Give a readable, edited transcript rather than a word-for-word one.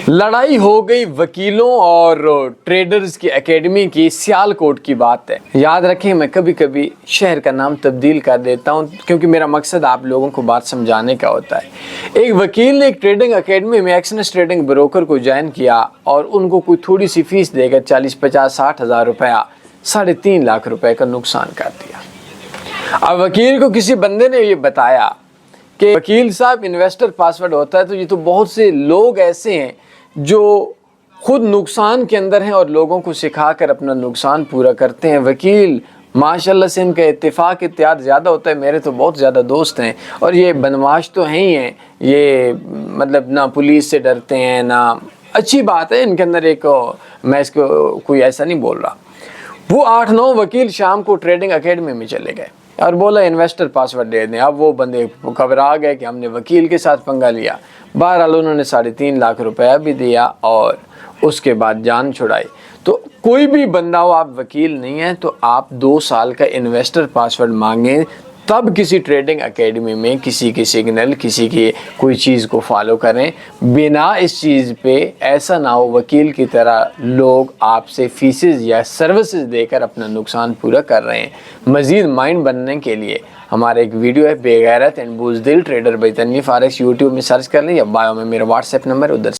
لڑائی ہو گئی وکیلوں اور ٹریڈرز کی اکیڈمی کی سیالکوٹ کی بات ہے۔ یاد رکھیں میں کبھی کبھی شہر کا نام تبدیل کر دیتا ہوں کیونکہ میرا مقصد آپ لوگوں کو بات سمجھانے کا ہوتا ہے۔ ایک وکیل نے ایک ٹریڈنگ اکیڈمی میں ایکسنس ٹریڈنگ بروکر کو جوائن کیا اور ان کو کوئی تھوڑی سی فیس دے کر 40 50 60 ہزار روپیہ 3.5 لاکھ روپے کا نقصان کر دیا۔ اب وکیل کو کسی بندے نے یہ بتایا کہ وکیل صاحب انویسٹر پاسورڈ ہوتا ہے، تو یہ تو بہت سے لوگ ایسے ہیں جو خود نقصان کے اندر ہیں اور لوگوں کو سکھا کر اپنا نقصان پورا کرتے ہیں۔ وکیل ماشاءاللہ سے ان کا اتفاق اتحاد زیادہ ہوتا ہے، میرے تو بہت زیادہ دوست ہیں اور یہ بدمعاش تو ہیں ہی ہیں، یہ مطلب نہ پولیس سے ڈرتے ہیں نہ، اچھی بات ہے ان کے اندر ایک، میں اس کو کوئی ایسا نہیں بول رہا۔ وہ 8-9 وکیل شام کو ٹریڈنگ اکیڈمی میں چلے گئے اور بولا انویسٹر پاسورڈ دے دیں۔ اب وہ بندے گھبرا گئے کہ ہم نے وکیل کے ساتھ پنگا لیا۔ بہرحال انہوں نے 3.5 لاکھ روپیہ بھی دیا اور اس کے بعد جان چھڑائی۔ تو کوئی بھی بندہ ہو، آپ وکیل نہیں ہیں تو آپ 2 سال کا انویسٹر پاسورڈ مانگیں، تب کسی ٹریڈنگ اکیڈمی میں کسی کی سگنل، کسی کی کوئی چیز کو فالو کریں۔ بنا اس چیز پہ ایسا نہ ہو وکیل کی طرح لوگ آپ سے فیسز یا سروسز دے کر اپنا نقصان پورا کر رہے ہیں۔ مزید مائنڈ بننے کے لیے ہمارا ایک ویڈیو ہے بے غیرت اینڈ بزدل trader by Tanveer forex, YouTube میں سرچ کر لیں یا بایو میں میرا واٹس ایپ نمبر ادھر